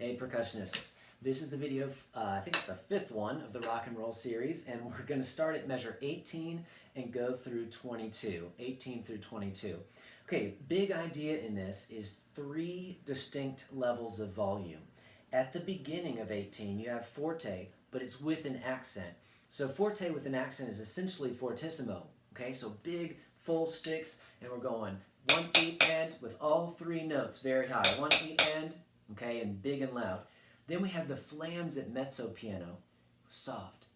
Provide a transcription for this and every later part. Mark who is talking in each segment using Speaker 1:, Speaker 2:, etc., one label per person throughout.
Speaker 1: Hey percussionists, this is the video, I think it's the fifth one of the rock and roll series, and we're going to start at measure 18 and go through 22, 18 through 22. Okay, big idea in this is three distinct levels of volume. At the beginning of 18, you have forte, but it's with an accent. So forte with an accent is essentially fortissimo, okay? So big, full sticks, and we're going 1 E and with all three notes very high. 1 E and, okay, and big and loud. Then we have the flams at mezzo piano, soft,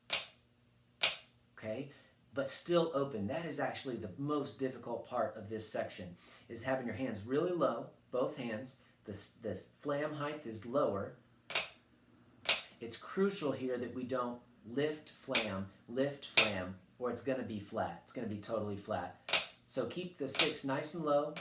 Speaker 1: okay, but still open. That is actually the most difficult part of this section, is having your hands really low, both hands. The flam height is lower. It's crucial here that we don't lift, flam, or it's going to be flat. It's going to be totally flat. So keep the sticks nice and low,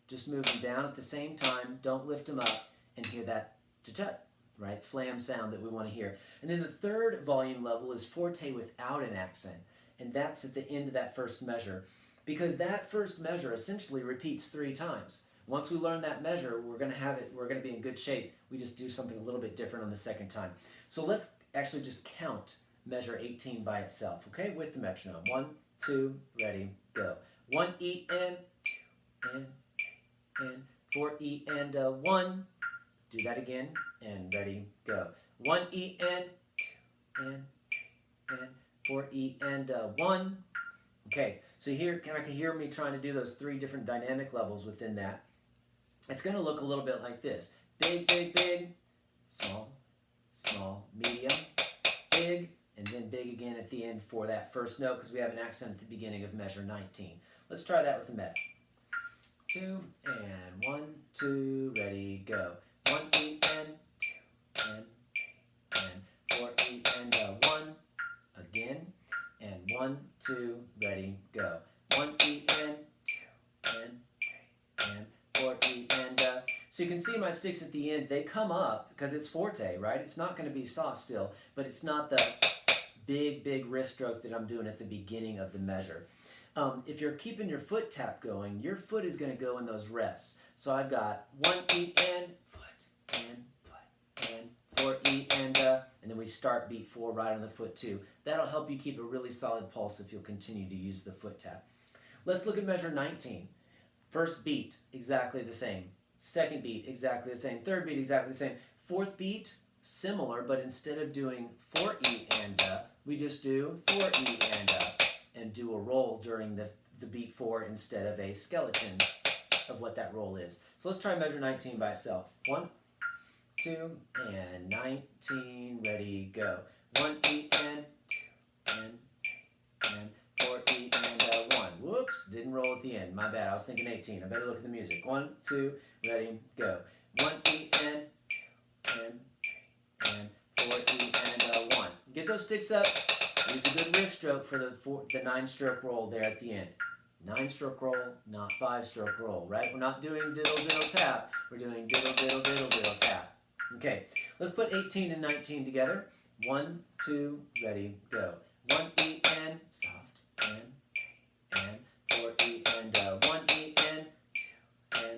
Speaker 1: just move them down at the same time. Don't lift them up, and hear that ta-tut, right? Flam sound that we want to hear. And then the third volume level is forte without an accent, and that's at the end of that first measure, because that first measure essentially repeats 3 times. Once we learn that measure, we're going to be in good shape. We just do something a little bit different on the second time. So let's actually just count measure 18 by itself, okay, with the metronome. 1, 2, ready, go. 1 E and 2 and 4 E and 1. Do that again, and ready, go. 1 E and 2 and 4 E and 1. Okay, so here, can I hear me trying to do those 3 different dynamic levels within that? It's going to look a little bit like this. Big, big, big, small, small, medium, big, and then big again at the end for that first note, because we have an accent at the beginning of measure 19. Let's try that with the met. 2 and 1, 2, ready, go. 1 E and 2 and 4 E and 1 again, and 1, 2, ready, go. 1 E and 2 and 3 and 4 E and so you can see my sticks at the end, they come up because it's forte, right? It's not going to be soft still, but it's not the big wrist stroke that I'm doing at the beginning of the measure. If you're keeping your foot tap going, your foot is going to go in those rests. So I've got 1 E and foot and 4 E and then we start beat 4 right on the foot too. That'll help you keep a really solid pulse if you'll continue to use the foot tap. Let's look at measure 19. First beat, exactly the same. Second beat, exactly the same. Third beat, exactly the same. Fourth beat, similar, but instead of doing 4 E and we just do 4 E and do a roll during the beat 4 instead of a skeleton of what that roll is. So let's try measure 19 by itself. 1, 2, and 19, ready, go. 1 E and 2 and 4 E and 1. Whoops, didn't roll at the end. My bad, I was thinking 18. I better look at the music. 1, 2, ready, go. 1 E and 2 and 4 E and 1. Get those sticks up. Use a good wrist stroke for the 9-stroke roll there at the end. 9-stroke roll, not 5-stroke roll, right? We're not doing diddle, diddle, tap. We're doing diddle, diddle, diddle, diddle, tap. Okay, let's put 18 and 19 together. 1, 2, ready, go. 1 E and soft and 4 E and 1 E and 2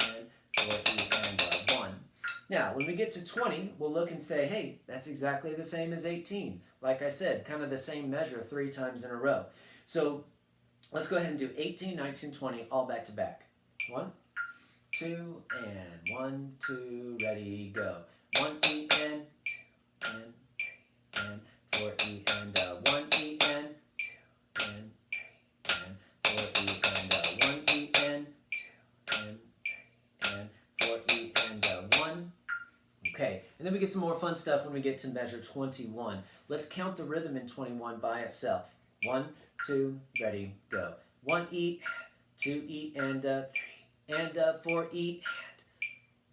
Speaker 1: and 4 E and 1. Now, when we get to 20, we'll look and say, hey, that's exactly the same as 18. Like I said, kind of the same measure 3 times in a row. So let's go ahead and do 18, 19, 20, all back to back. 1, 2, and 1, 2, ready, go. 1 E and 2 and 4 E and 1 E and 2 and 4 E and 1 E and 2 and 4 E and 1. Okay, and then we get some more fun stuff when we get to measure 21. Let's count the rhythm in 21 by itself. 1, 2, ready, go. 1 E, 2 E and 3 and 4 E and.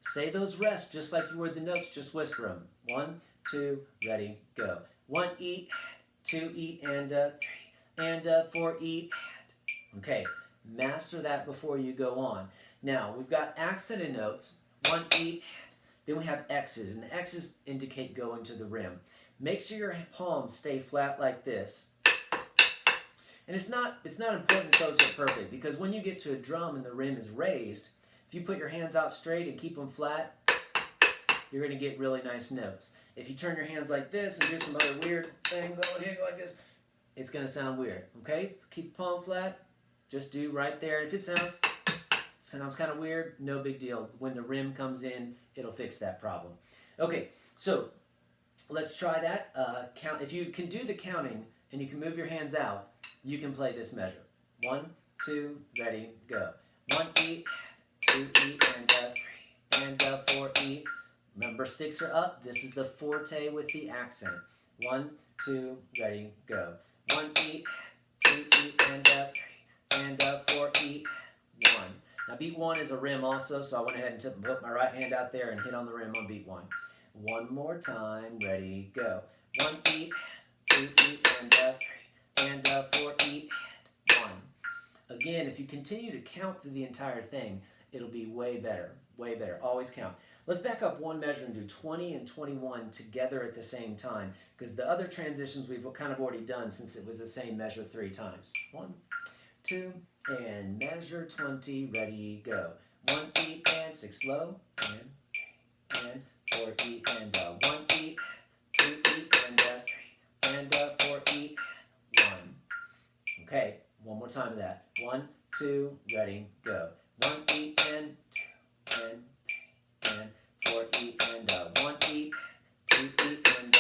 Speaker 1: Say those rests just like you were the notes, just whisper them. 1, 2, ready, go. 1 E, 2 E and 3 and 4 E and. Okay, master that before you go on. Now, we've got accented notes, 1 E and. Then we have X's, and the X's indicate going to the rim. Make sure your palms stay flat like this. And it's not important that those are perfect, because when you get to a drum and the rim is raised, if you put your hands out straight and keep them flat, you're going to get really nice notes. If you turn your hands like this and do some other weird things, oh, here, go like this, it's going to sound weird. Okay, so keep the palm flat. Just do right there. If it sounds kind of weird, no big deal. When the rim comes in, it'll fix that problem. Okay, so let's try that. Count. If you can do the counting and you can move your hands out, you can play this measure. 1, 2, ready, go. 1 E, 2 E, and 3, and 4 E. Remember, sticks are up. This is the forte with the accent. 1, 2, ready, go. 1 E, 2 E, and 3, and 4 E, 1. Now beat 1 is a rim also, so I went ahead and put my right hand out there and hit on the rim on beat 1. One more time, ready, go. 1 E, 2 E, and 3, and 4 E, and 1. Again, if you continue to count through the entire thing, it'll be way better, way better. Always count. Let's back up one measure and do 20 and 21 together at the same time, because the other transitions we've kind of already done since it was the same measure 3 times. 1, 2, and measure 20, ready, go. 1 E and 6, slow, and 4 E and 1 E, 2 E and 3, and 4 E, 1. Okay, one more time of that. 1, 2, ready, go. 1 E and 2, and 3, and 4 E and 1 E, 2 E and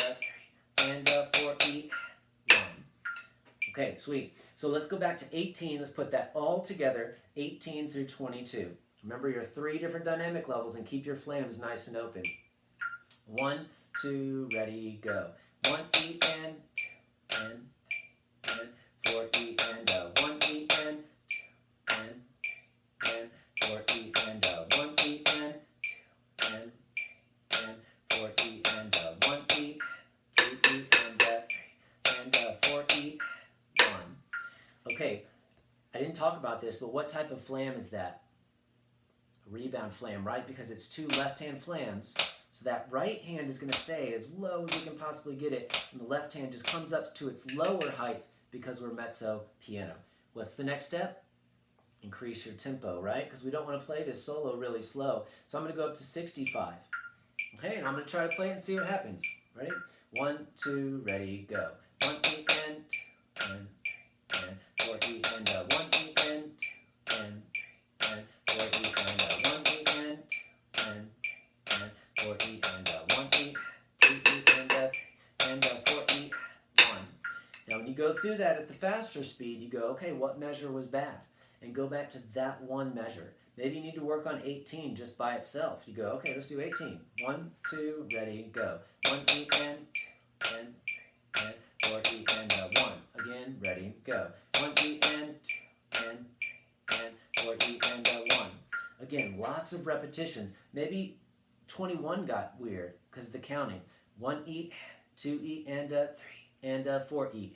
Speaker 1: 3, and 4 E, 1. Okay, sweet. So let's go back to 18. Let's put that all together, 18 through 22. Remember your 3 different dynamic levels and keep your flams nice and open. 1, 2, ready, go. 1 E and 2, and 3, and 4 E and 1 E and 2, and 4 E and 1 E and 2, and 4 E and 1 E, 2 E and 3, and 4 E, 1. Okay, I didn't talk about this, but what type of flam is that? A rebound flam, right? Because it's 2 left-hand flams. So that right hand is going to stay as low as we can possibly get it, and the left hand just comes up to its lower height because we're mezzo piano. What's the next step? Increase your tempo, right? Because we don't want to play this solo really slow. So I'm going to go up to 65. Okay, and I'm going to try to play it and see what happens. Ready? 1, 2, ready, go. 1 E and 2, and 3, and 4 E and 1 E and 2, and 3, and 4 E and 1 E and 2, and 3, and 4 E and 1 E, 2 E and 3, and 4 E, 1. Now when you go through that at the faster speed, you go, okay, what measure was bad? And go back to that one measure. Maybe you need to work on 18 just by itself. You go, okay, let's do 18. 1, 2, ready, go. 1 E and 2, and 3, and 4 E and 1. Again, ready, go. 1 E and 2, and 3, and 4 E and 1. Again, lots of repetitions. Maybe 21 got weird because of the counting. 1 E, 2 E and 3, and 4 E.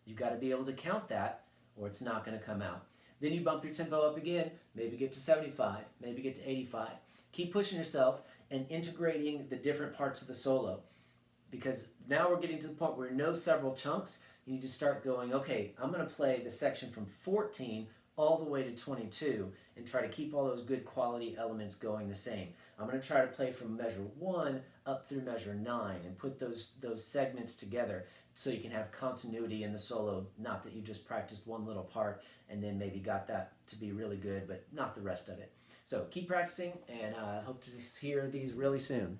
Speaker 1: You've got to be able to count that or it's not going to come out. Then you bump your tempo up again, maybe get to 75, maybe get to 85. Keep pushing yourself and integrating the different parts of the solo. Because now we're getting to the point where you know several chunks. You need to start going, okay, I'm going to play the section from 14 all the way to 22 and try to keep all those good quality elements going the same. I'm going to try to play from measure 1 up through measure 9 and put those segments together so you can have continuity in the solo, not that you just practiced one little part and then maybe got that to be really good, but not the rest of it. So keep practicing, and I hope to hear these really soon.